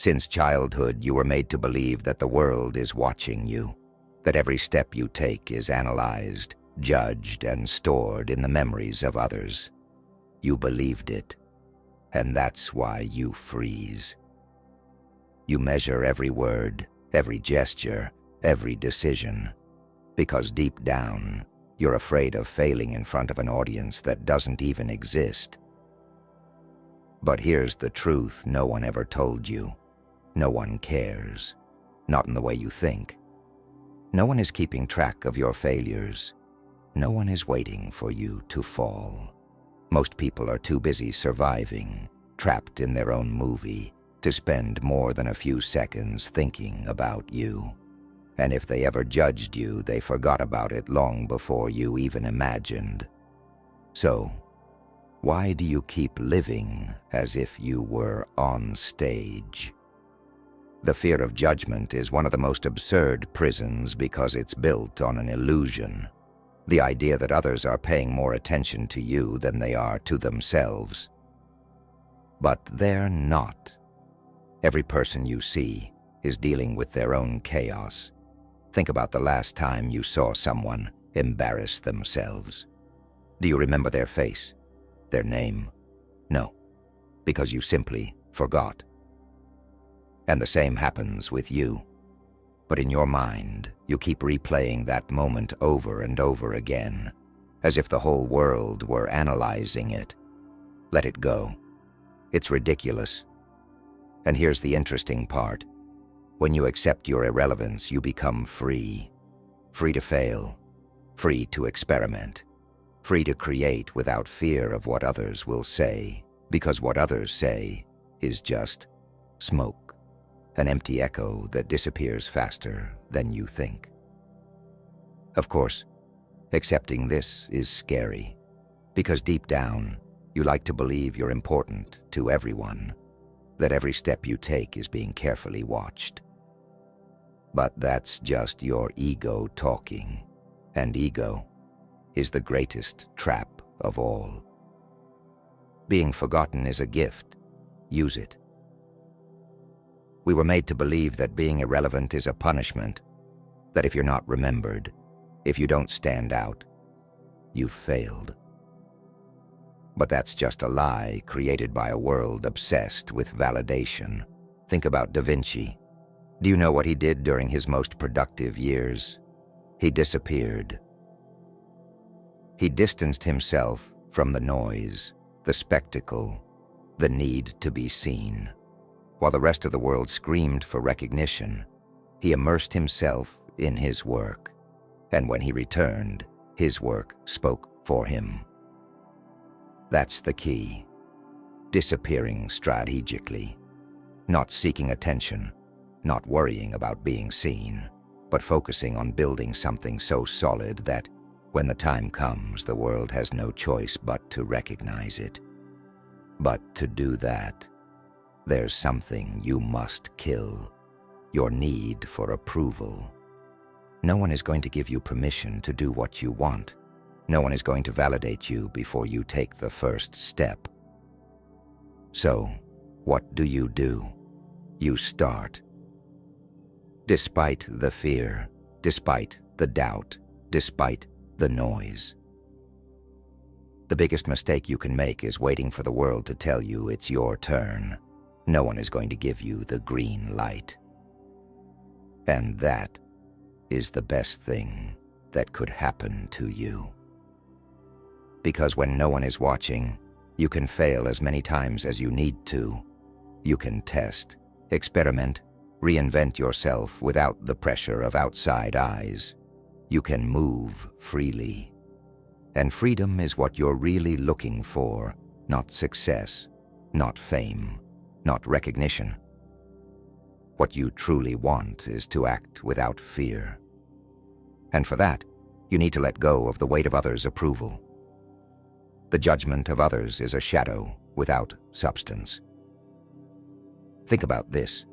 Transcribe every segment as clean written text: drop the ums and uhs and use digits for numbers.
Since childhood, you were made to believe that the world is watching you, that every step you take is analyzed, judged, and stored in the memories of others. You believed it, and that's why you freeze. You measure every word, every gesture, every decision, because deep down, you're afraid of failing in front of an audience that doesn't even exist. But here's the truth no one ever told you. No one cares. Not in the way you think. No one is keeping track of your failures. No one is waiting for you to fall. Most people are too busy surviving, trapped in their own movie, to spend more than a few seconds thinking about you. And if they ever judged you, they forgot about it long before you even imagined. So, why do you keep living as if you were on stage? The fear of judgment is one of the most absurd prisons because it's built on an illusion. The idea that others are paying more attention to you than they are to themselves. But they're not. Every person you see is dealing with their own chaos. Think about the last time you saw someone embarrass themselves. Do you remember their face? Their name? No, because you simply forgot. And the same happens with you. But in your mind, you keep replaying that moment over and over again, as if the whole world were analyzing it. Let it go. It's ridiculous. And here's the interesting part. When you accept your irrelevance, you become free. Free to fail. Free to experiment. Free to create without fear of what others will say, because what others say is just smoke. An empty echo that disappears faster than you think. Of course, accepting this is scary, because deep down, you like to believe you're important to everyone, that every step you take is being carefully watched. But that's just your ego talking, and ego is the greatest trap of all. Being forgotten is a gift. Use it. We were made to believe that being irrelevant is a punishment, that if you're not remembered, if you don't stand out, you've failed. But that's just a lie created by a world obsessed with validation. Think about Da Vinci. Do you know what he did during his most productive years? He disappeared. He distanced himself from the noise, the spectacle, the need to be seen. While the rest of the world screamed for recognition, he immersed himself in his work. And when he returned, his work spoke for him. That's the key. Disappearing strategically. Not seeking attention, not worrying about being seen, but focusing on building something so solid that, when the time comes, the world has no choice but to recognize it. But to do that, there's something you must kill. Your need for approval. No one is going to give you permission to do what you want. No one is going to validate you before you take the first step. So, what do? You start. Despite the fear, despite the doubt, despite the noise. The biggest mistake you can make is waiting for the world to tell you it's your turn. No one is going to give you the green light. And that is the best thing that could happen to you. Because when no one is watching, you can fail as many times as you need to. You can test, experiment, reinvent yourself without the pressure of outside eyes. You can move freely. And freedom is what you're really looking for, not success, not fame, not recognition. What you truly want is to act without fear. And for that, you need to let go of the weight of others' approval. The judgment of others is a shadow without substance. Think about this.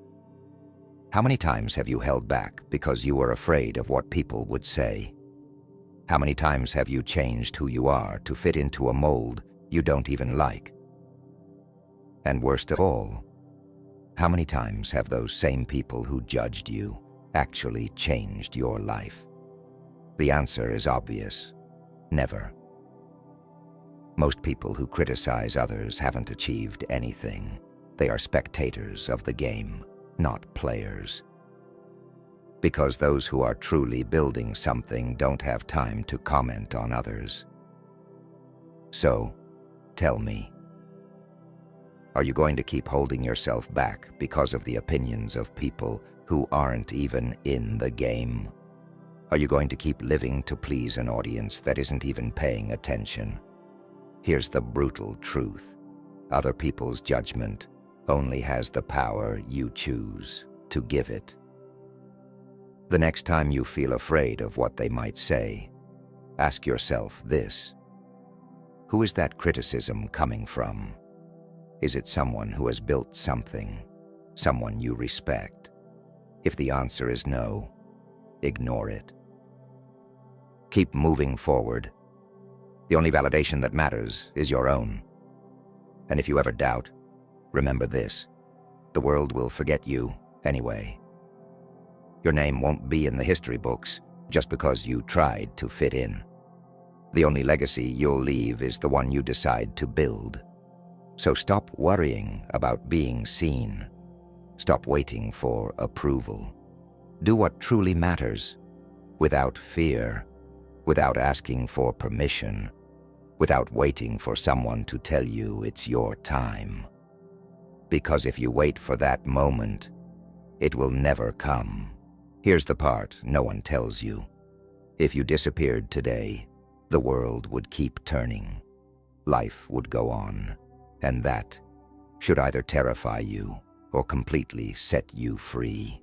How many times have you held back because you were afraid of what people would say? How many times have you changed who you are to fit into a mold you don't even like? And worst of all, How many times have those same people who judged you actually changed your life? The answer is obvious: never. Most people who criticize others haven't achieved anything. They are spectators of the game, not players. Because those who are truly building something don't have time to comment on others. So, tell me, are you going to keep holding yourself back because of the opinions of people who aren't even in the game? Are you going to keep living to please an audience that isn't even paying attention? Here's the brutal truth: other people's judgment only has the power you choose to give it. The next time you feel afraid of what they might say, ask yourself this: who is that criticism coming from? Is it someone who has built something, someone you respect? If the answer is no, ignore it. Keep moving forward. The only validation that matters is your own. And if you ever doubt, remember this: the world will forget you anyway. Your name won't be in the history books just because you tried to fit in. The only legacy you'll leave is the one you decide to build. So stop worrying about being seen. Stop waiting for approval. Do what truly matters, without fear, without asking for permission, without waiting for someone to tell you it's your time. Because if you wait for that moment, it will never come. Here's the part no one tells you: if you disappeared today, the world would keep turning. Life would go on, and that should either terrify you or completely set you free.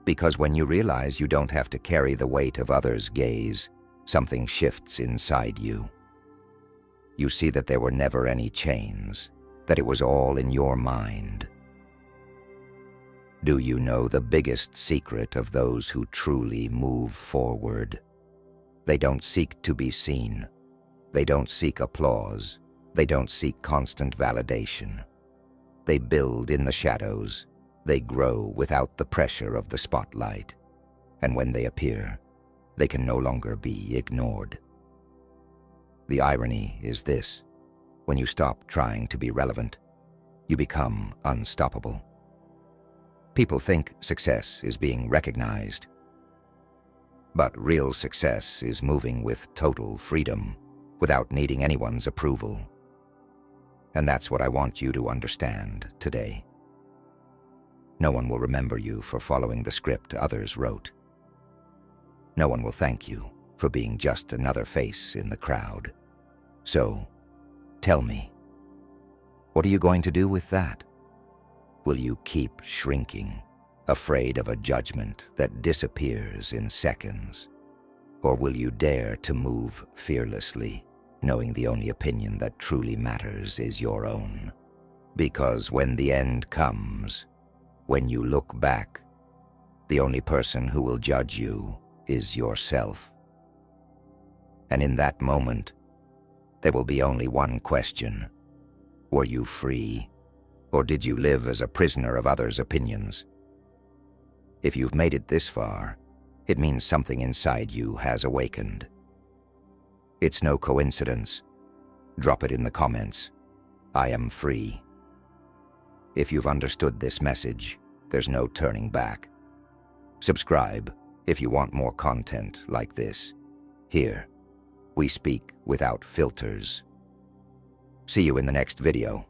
Because when you realize you don't have to carry the weight of others' gaze, something shifts inside you. You see that there were never any chains, that it was all in your mind. Do you know the biggest secret of those who truly move forward? They don't seek to be seen. They don't seek applause. They don't seek constant validation. They build in the shadows. They grow without the pressure of the spotlight. And when they appear, they can no longer be ignored. The irony is this: when you stop trying to be relevant, you become unstoppable. People think success is being recognized. But real success is moving with total freedom, without needing anyone's approval. And that's what I want you to understand today. No one will remember you for following the script others wrote. No one will thank you for being just another face in the crowd. So, tell me, what are you going to do with that? Will you keep shrinking, afraid of a judgment that disappears in seconds? Or will you dare to move fearlessly, knowing the only opinion that truly matters is your own? Because when the end comes, when you look back, the only person who will judge you is yourself. And in that moment, there will be only one question: were you free, or did you live as a prisoner of others' opinions? If you've made it this far, it means something inside you has awakened. It's no coincidence. Drop it in the comments. I am free. If you've understood this message, there's no turning back. Subscribe if you want more content like this. Here, we speak without filters. See you in the next video.